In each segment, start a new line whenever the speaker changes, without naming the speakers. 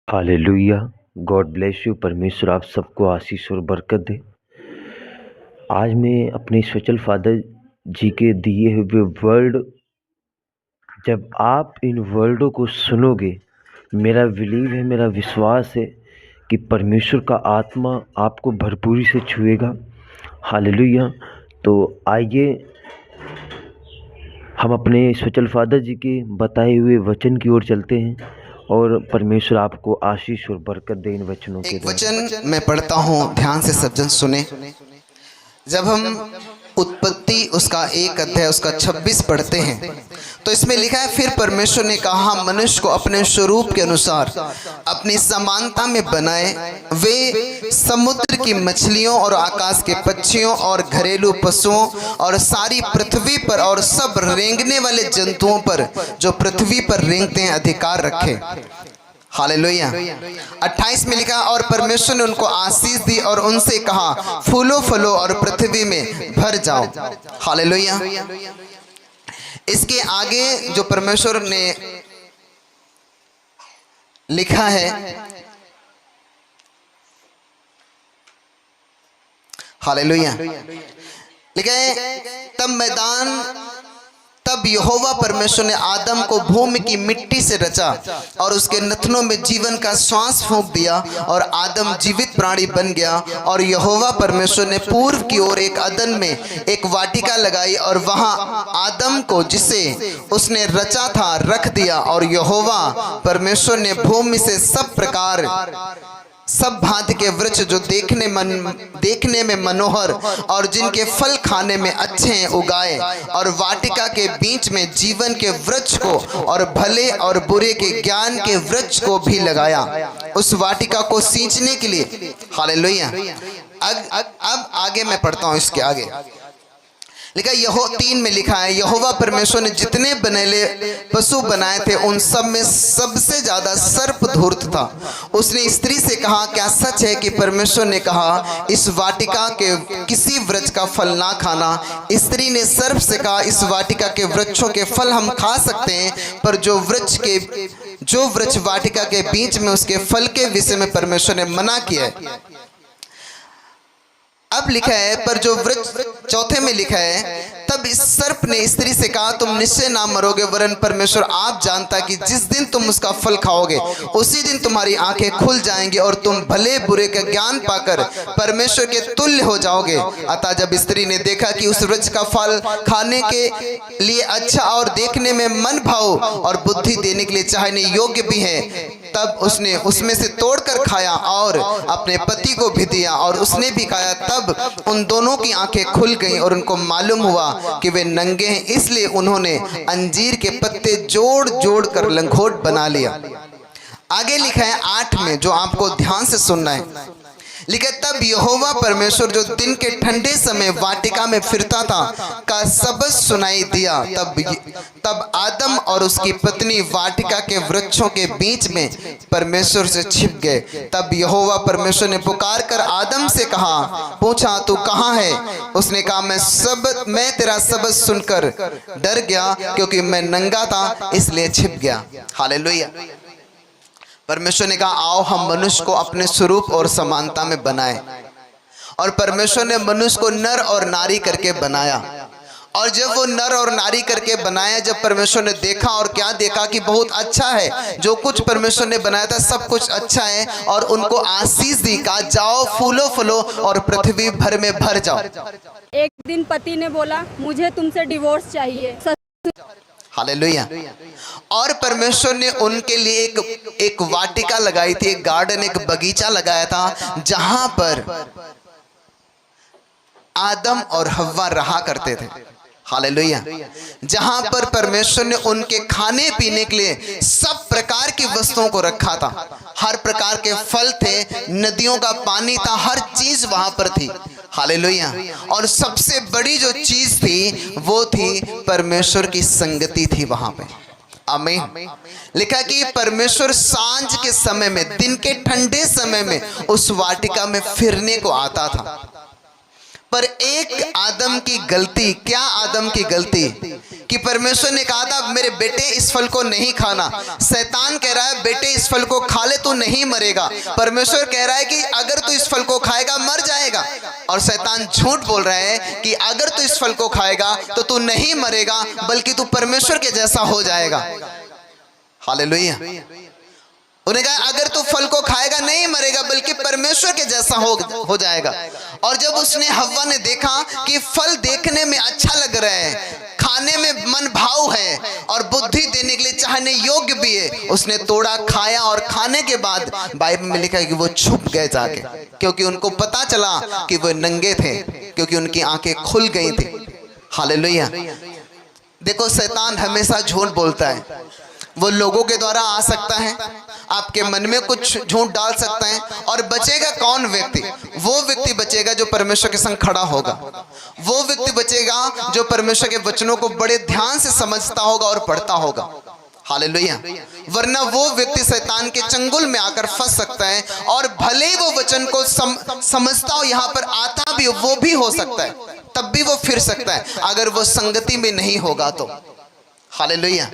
Hallelujah. God bless you. परमेश्वर आप सबको आशीष और बरकत दे। आज मैं अपने स्पेशल फादर जी के दिए हुए वर्ड, जब आप इन वर्डों को सुनोगे, मेरा बिलीव है, मेरा विश्वास है कि परमेश्वर का आत्मा आपको भरपूरी से छुएगा। हालेलुया। तो आइए हम अपने स्पेशल फादर जी के बताए हुए वचन की ओर चलते हैं और परमेश्वर आपको आशीष और बरकत दे इन वचनों के
एक
द्वारा।
वचन मैं पढ़ता हूँ, ध्यान से सब जन सुने। जब हम उत्पत्ति उसका 1 अध्याय उसका 26 पढ़ते हैं तो इसमें लिखा है, फिर परमेश्वर ने कहा, मनुष्य को अपने स्वरूप के अनुसार अपनी समानता में बनाए। वे समुद्र की मछलियों और आकाश के पक्षियों और घरेलू पशुओं और सारी पृथ्वी पर और सब रेंगने वाले जंतुओं पर जो पृथ्वी पर रेंगते हैं अधिकार रखे। हालेलुया। 28 में लिखा, और परमेश्वर ने उनको आशीष दी और उनसे कहा, फूलो फलो और पृथ्वी में भर जाओ। हालेलुया। इसके आगे जो परमेश्वर ने लिखा है, हालेलुया, लिखा है, तब यहोवा परमेश्वर ने आदम को भूमि की मिट्टी से रचा और उसके नथनों में जीवन का श्वास फूंक दिया और आदम जीवित प्राणी बन गया। और यहोवा परमेश्वर ने पूर्व की ओर एक अदन में एक वाटिका लगाई और वहां आदम को जिसे उसने रचा था रख दिया। और यहोवा परमेश्वर ने भूमि से सब भांति के वृक्ष जो देखने में मनोहर और जिनके फल खाने में अच्छे हैं उगाए, और वाटिका के बीच में जीवन के वृक्ष को और भले और बुरे के ज्ञान के वृक्ष को भी लगाया, उस वाटिका को सींचने के लिए। हालेलुया। अब आगे मैं पढ़ता हूं, इसके आगे लिखा, 3 में लिखा है, यहोवा परमेश्वर ने जितने बनेले पशु बनाए थे उन सब में सबसे ज्यादा सर्प धूर्त था। उसने स्त्री से कहा, क्या सच है कि परमेश्वर ने कहा, इस वाटिका के किसी वृक्ष का फल ना खाना? स्त्री ने सर्प से कहा, इस वाटिका के वृक्षों के फल हम खा सकते हैं, पर जो वृक्ष वाटिका के बीच में उसके फल के विषय में परमेश्वर ने मना किया है। अब लिखा है, पर जो वृक्ष, 4 में लिखा है, तब इस सर्प ने स्त्री से कहा, तुम निश्चय ना मरोगे, वरन परमेश्वर आप जानता कि जिस दिन तुम उसका फल खाओगे उसी दिन तुम्हारी आंखें खुल जाएंगी और तुम भले बुरे का ज्ञान पाकर परमेश्वर के तुल्य हो जाओगे। अतः जब स्त्री ने देखा कि उस वृक्ष का फल खाने के लिए अच्छा और देखने में मन भाव और बुद्धि देने के लिए चाहने योग्य भी है, तब उसने उसमें से तोड़कर खाया और अपने पति को भी दिया और उसने भी खाया। तब उन दोनों की आंखें खुल गईं और उनको मालूम हुआ कि वे नंगे हैं, इसलिए उन्होंने अंजीर के पत्ते जोड़ जोड़ कर लंगोट बना लिया। आगे लिखा है 8 में, जो आपको ध्यान से सुनना है, लिखा, तब यहोवा परमेश्वर जो दिन के ठंडे समय वाटिका में फिरता था का शब्द सुनाई दिया। तब आदम और उसकी पत्नी वाटिका के वृक्षों के बीच में परमेश्वर से छिप गए। तब यहोवा परमेश्वर ने पुकार कर आदम से पूछा, तू कहाँ है? उसने कहा, मैं तेरा शब्द सुनकर डर गया, क्योंकि मैं नंगा था इसलिए छिप गया। हालेलुया। परमेश्वर ने कहा, आओ हम मनुष्य को अपने स्वरूप और समानता में बनाएं। और परमेश्वर ने मनुष्य को नर और नारी करके बनाया। और जब वो नर और नारी करके बनाया, जब परमेश्वर ने देखा, और क्या देखा कि बहुत अच्छा है, जो कुछ परमेश्वर ने बनाया था सब कुछ अच्छा है, और उनको आशीष दी, कहा, जाओ फूलो फलो और पृथ्वी भर में भर जाओ।
एक दिन पति ने बोला, मुझे तुमसे डिवोर्स चाहिए।
हालेलुया। और परमेश्वर ने उनके लिए एक वाटिका लगाई थी, एक गार्डन, एक बगीचा लगाया था, जहां पर आदम और हव्वा रहा करते थे। हालेलुया। जहां पर परमेश्वर ने उनके खाने पीने के लिए सब प्रकार की वस्तुओं को रखा था। हर प्रकार के फल थे, नदियों का पानी था, हर चीज वहां पर थी। हालेलुया। और सबसे बड़ी जो चीज थी वो थी परमेश्वर की संगति थी वहां पे। आमीन। लिखा कि परमेश्वर सांझ के समय में, दिन के ठंडे समय में उस वाटिका में फिरने को आता था। पर एक आदम की गलती, क्या आदम की गलती कि परमेश्वर ने कहा था मेरे बेटे इस फल को नहीं खाना। शैतान कह रहा है बेटे इस फल को खा ले, तू नहीं मरेगा। परमेश्वर कह रहा है कि अगर तू इस फल को खाएगा मर जाएगा। और शैतान झूठ बोल रहा है कि अगर तू इस फल को खाएगा तो तू नहीं मरेगा, बल्कि तू परमेश्वर के जैसा हो जाएगा। हालेलुया। उन्हें कहा अगर तू फल को खाएगा नहीं मरेगा, बल्कि परमेश्वर के जैसा हो जाएगा। और जब उसने हव्वा ने देखा कि फल देखने में अच्छा लग रहा है, खाने में मन भाव है और बुद्धि देने के लिए चाहने योग्य भी है, उसने तोड़ा, खाया और खाने के बाद बाइबल में लिखा है कि वो छुप गए जाके, क्योंकि उनको पता चला कि वो नंगे थे, क्योंकि उनकी आंखें खुल गई थी। हालेलुया। देखो शैतान हमेशा झूठ बोलता है। वो लोगों के द्वारा आ सकता है, आपके मन में कुछ झूठ डाल सकता है, और बचेगा कौन व्यक्ति? वो व्यक्ति बचेगा जो परमेश्वर के संग खड़ा होगा। वो व्यक्ति बचेगा जो परमेश्वर के वचनों को बड़े ध्यान से समझता होगा और पढ़ता होगा। हालेलुया। वरना वो व्यक्ति शैतान के चंगुल में आकर फंस सकता है, और भले ही वो वचन को समझता हो, यहाँ पर आता भी वो भी हो सकता है, तब भी वो फिर सकता है अगर वो संगति में नहीं होगा तो। हालेलुया।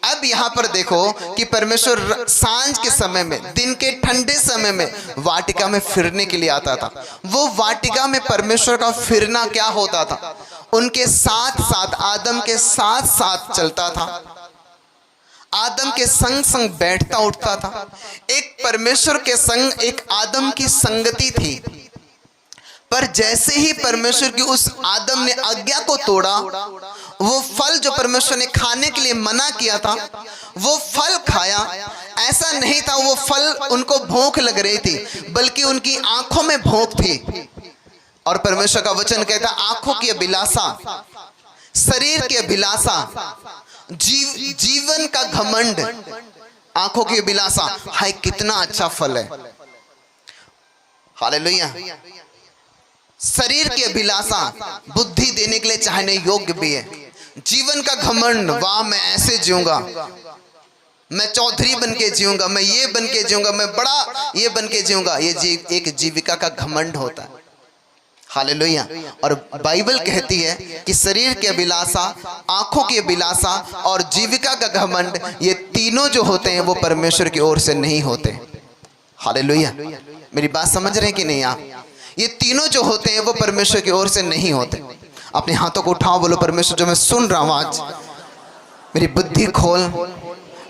अब यहाँ पर देखो कि परमेश्वर सांझ के समय में, दिन के ठंडे समय में वाटिका में फिरने के लिए आता था। वो वाटिका में परमेश्वर का फिरना क्या होता था? उनके साथ साथ, आदम के साथ साथ चलता था, आदम के संग संग बैठता उठता था। एक परमेश्वर के संग एक आदम की संगति थी। पर जैसे ही परमेश्वर की उस आदम ने आज्ञा को तोड़ा, वो फल जो परमेश्वर ने खाने के लिए मना किया था, वो फल खाया। ऐसा नहीं था वो फल उनको भूख लग रही थी, बल्कि उनकी आंखों में भूख थी। और परमेश्वर का वचन कहता आंखों की अभिलाषा, शरीर की अभिलाषा, जीवन का घमंड, आंखों की अभिलाषा। हाय कितना अच्छा फल है। हालेलुया। शरीर की अभिलाषा, बुद्धि देने के लिए चाहने योग्य भी है। जीवन का घमंड, वाह मैं ऐसे जीऊंगा, मैं चौधरी बन के जीऊंगा, मैं ये बन के जीऊंगा, मैं बड़ा ये बन के जीऊंगा। ये एक जीविका का घमंड होता है। हालेलुया। और बाइबल कहती है कि शरीर की अभिलाषा, आंखों की अभिलाषा और जीविका का घमंड, ये तीनों जो होते हैं वो परमेश्वर की ओर से नहीं होते। हालेलुया। मेरी बात समझ रहे हैं कि नहीं आप? ये तीनों जो होते हैं वो परमेश्वर की ओर से नहीं होते। अपने हाथों को उठाओ, बोलो परमेश्वर जो मैं सुन रहा हूं आज, मेरी बुद्धि खोल,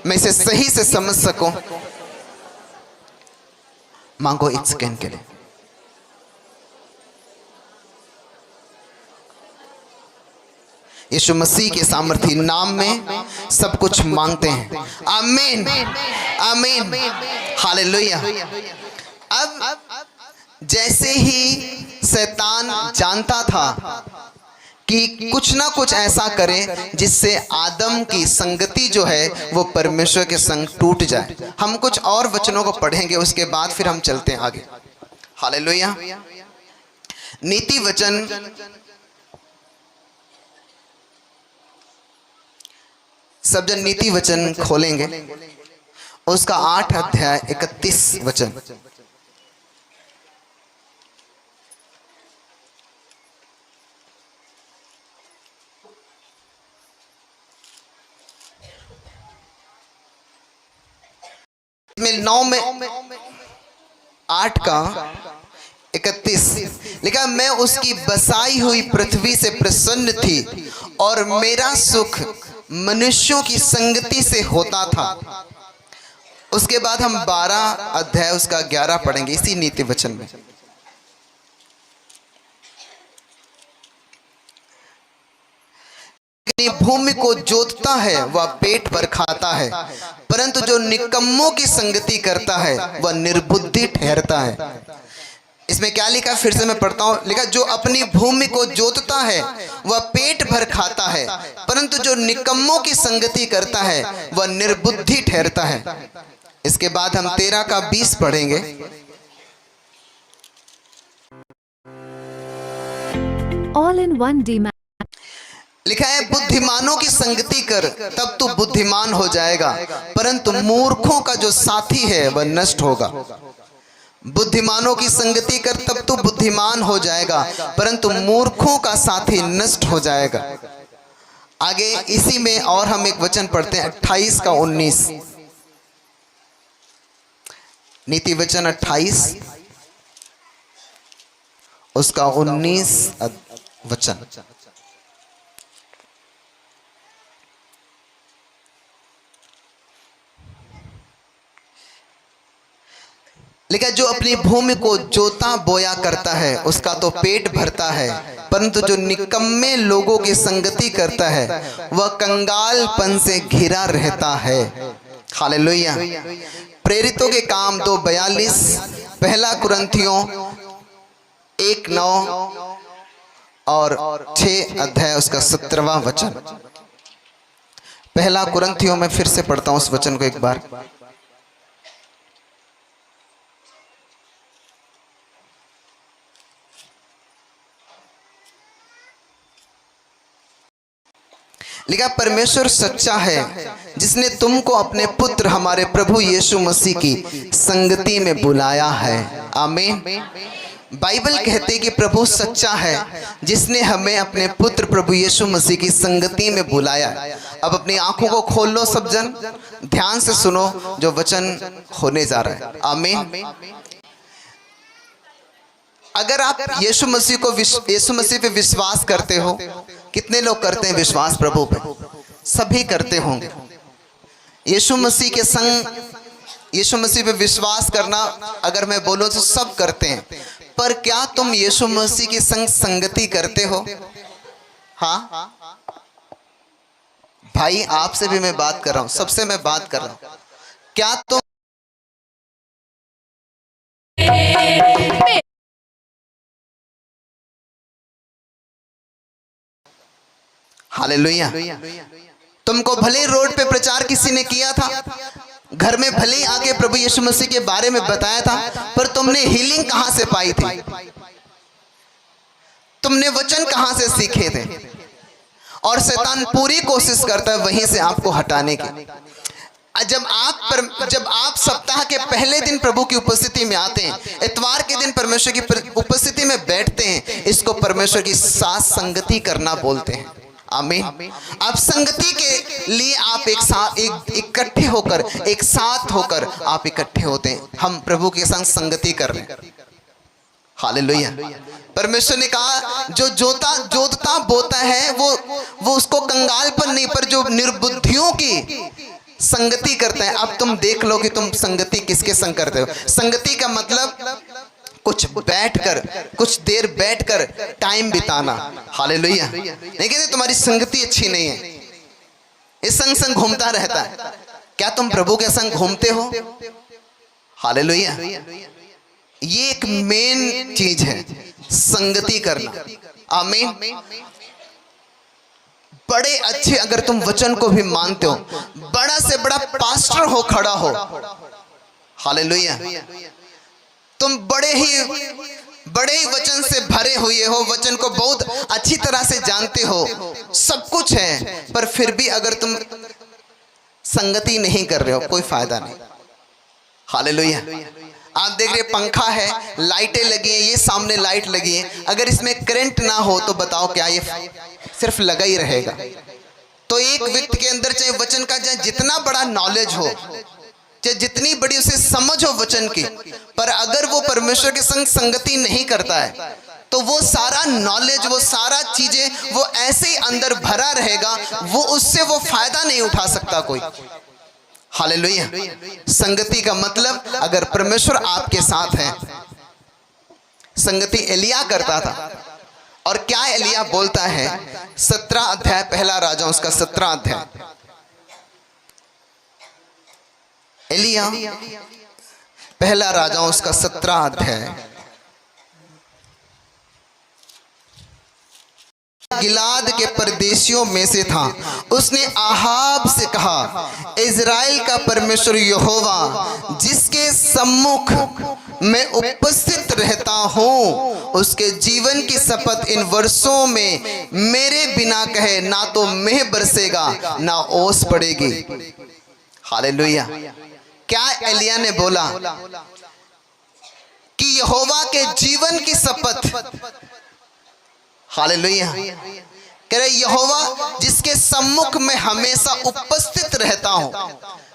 मैं इसे सही से समझ सकूं। मांगो एक सेकंड के लिए। यीशु मसीह के सामर्थी नाम में सब कुछ मांगते हैं। आमीन, आमीन, हालेलुया। अब जैसे ही शैतान जानता था कि कुछ ना कुछ ऐसा करे जिससे आदम की संगति जो है वो परमेश्वर के संग टूट जाए। हम कुछ और वचनों को पढ़ेंगे, उसके बाद फिर हम चलते हैं आगे। हालेलुया। नीति वचन सब जन नीति वचन खोलेंगे, उसका 8 अध्याय 31 वचन। में 9 में 8 का 31 लिखा, मैं उसकी बसाई हुई पृथ्वी से प्रसन्न थी और मेरा सुख मनुष्यों की संगति से होता था। उसके बाद हम 12 अध्याय उसका 11 पढ़ेंगे इसी नीति वचन में। भूमि को जोतता है वह पेट भर खाता है, परंतु जो निकम्मों की संगति करता है वह निर्बुद्धि ठहरता है। इसमें क्या लिखा, फिर से मैं पढ़ता हूं। लिखा, जो अपनी भूमि को जोतता है वह पेट भर खाता है, परंतु जो निकम्मों की संगति करता है वह निर्बुद्धि ठहरता है। इसके बाद हम 13 का 20 पढ़ेंगे।
ऑल इन वन डी
लिखा है, बुद्धिमानों की संगति कर तब तू बुद्धिमान हो जाएगा, परंतु मूर्खों का जो साथी है वह नष्ट होगा। बुद्धिमानों की संगति कर तब तू बुद्धिमान हो जाएगा, परंतु मूर्खों का साथी नष्ट हो जाएगा। आगे इसी में और हम एक वचन पढ़ते हैं 28 का 19, नीति वचन 28 उसका 19 वचन। लिखा, जो अपनी भूमि को जोता बोया करता है उसका तो पेट भरता है, परंतु जो निकम्मे लोगों की संगति करता है वह कंगालपन से घिरा रहता है। हालेलुया। प्रेरितों के काम 2:42, पहला कुरिन्थियों 1:9 और 6 अध्याय उसका 17वां वचन। पहला कुरिन्थियों में फिर से पढ़ता हूं उस वचन को एक बार। लिखा, परमेश्वर सच्चा है जिसने तुमको अपने पुत्र हमारे प्रभु यीशु मसीह की संगति में बुलाया है। आमीन। बाइबल कहते कि प्रभु सच्चा है जिसने हमें अपने पुत्र प्रभु यीशु मसीह की संगति में बुलाया। अब अपनी आंखों को खोल लो सब जन, ध्यान से सुनो जो वचन होने जा रहा है। आमीन। अगर आप यीशु मसीह पे विश्वास करते हो, कितने लोग करते हैं विश्वास प्रभु पे? सभी करते होंगे। यीशु मसीह के संग, यीशु मसीह पे विश्वास करना अगर मैं बोलूं तो सब करते हैं, पर क्या तुम यीशु मसीह के संग संगति करते हो? हाँ भाई, आपसे भी मैं बात कर रहा हूं, सबसे मैं बात कर रहा हूं। क्या तुम हालेलुया। तुमको भले रोड पे प्रचार किसी ने किया था, घर में भले ही आके प्रभु यीशु मसीह के बारे में बताया था, पर तुमने हीलिंग कहां से पाई थी? तुमने वचन कहां से सीखे थे? और शैतान पूरी कोशिश करता है वहीं से आपको हटाने की। जब आप सप्ताह के पहले दिन प्रभु की उपस्थिति में आते हैं, इतवार के दिन परमेश्वर की उपस्थिति में बैठते हैं, इसको परमेश्वर की साथ संगति करना बोलते हैं। आमीन। अब संगति के लिए आप एक साथ इकट्ठे होकर, एक साथ होकर आप इकट्ठे होते हैं। हम प्रभु के संग संगति कर रहे हैं। हालेलुया। परमेश्वर ने कहा जो जोतता बोता है वो उसको कंगालपन नहीं, पर जो निर्बुद्धियों की संगति करता है। अब तुम देख लो कि तुम संगति किसके संग करते हो। संगति का मतलब कुछ देर बैठकर टाइम बिताना। हालेलुया। नहीं कहते तुम्हारी संगति अच्छी नहीं है, इस संग घूमता रहता है। क्या तुम प्रभु के संग घूमते हो? हालेलुया। ये एक मेन चीज है, संगति करना। आमीन। बड़े अच्छे, अगर तुम वचन को भी मानते हो, बड़ा से बड़ा पास्टर हो खड़ा हो, हालेलुया, तुम बड़े ही वचन से भरे हुए हो, वचन को बहुत अच्छी तरह से जानते हो, सब कुछ है, पर फिर भी अगर तुम संगति नहीं कर रहे हो, कोई फायदा नहीं। हालेलुया। आप देख रहे पंखा है, लाइटें लगी हैं, ये सामने लाइट लगी है, अगर इसमें करंट ना हो तो बताओ क्या ये सिर्फ लगा ही रहेगा? तो एक व्यक्ति के अंदर चाहे वचन का चाहे जितना बड़ा नॉलेज हो, चाहे जितनी बड़ी उसे समझ हो वचन की, पर अगर वो परमेश्वर के संग संगति नहीं करता है तो वो सारा नॉलेज, वो सारा चीजें वो ऐसे ही अंदर भरा रहेगा, उससे वो फायदा नहीं उठा सकता कोई। हालेलुया। संगति का मतलब अगर परमेश्वर आपके साथ है। संगति एलिया करता था, और क्या एलिया बोलता है? 17 अध्याय, पहला राजा उसका 17 अध्याय। एलिया पहला राजा उसका 17 अध्याय। गिलाद के परदेशियों में से था। उसने आहाब से कहा, इज़राइल का परमेश्वर यहोवा जिसके सम्मुख मैं उपस्थित रहता हूँ, उसके जीवन की शपथ इन वर्षों में मेरे बिना कहे ना तो मेह बरसेगा ना ओस पड़ेगी। हालेलुया। क्या एलिया ने बोला? यहोवा के जीवन की शपथ, हालेलुया, कह रहे यहोवा जिसके सम्मुख में हमेशा उपस्थित रहता हूं,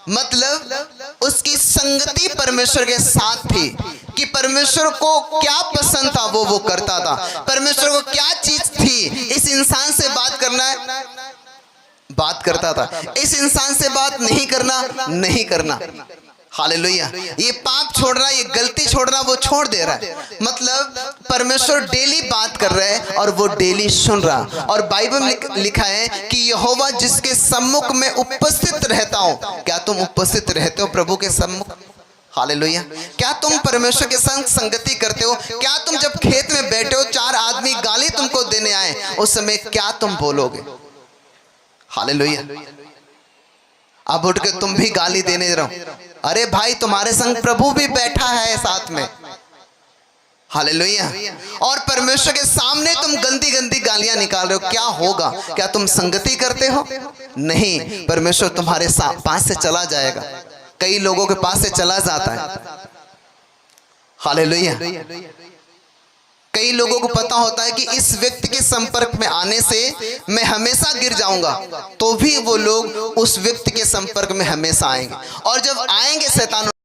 मतलब उसकी संगति परमेश्वर के साथ थी कि परमेश्वर को क्या पसंद था वो करता था। परमेश्वर को क्या चीज थी, इस इंसान से बात करना है, बात करता था, इस इंसान से बात नहीं करना, नहीं करना। हालेलुया, ये पाप छोड़ना, ये गलती छोड़ना, वो छोड़ दे रहा है। मतलब परमेश्वर डेली बात कर रहा है और वो डेली सुन रहा। और बाइबल में लिखा है कि यहोवा जिसके सम्मुख में उपस्थित रहता हूं। क्या तुम उपस्थित रहते हो प्रभु के सम्मुख? हालेलुया, क्या तुम परमेश्वर के संग संगति करते हो? क्या तुम जब खेत में बैठे हो, 4 आदमी गाली तुमको देने आए, उस समय क्या तुम बोलोगे? हालेलुया, अब उठ के तुम भी गाली देने रहो। अरे भाई, तुम्हारे संग प्रभु भी बैठा है साथ में। हालेलुया, और परमेश्वर के सामने तुम गंदी गंदी गालियां निकाल रहे हो, क्या होगा? क्या तुम संगति करते हो? नहीं, परमेश्वर तुम्हारे पास से चला जाएगा, कई लोगों के पास से चला जाता है। हालेलुया, कई लोगों को पता होता है कि इस व्यक्ति के संपर्क में आने से मैं हमेशा गिर जाऊंगा, तो भी वो लोग उस व्यक्ति के संपर्क में हमेशा आएंगे, और जब आएंगे शैतान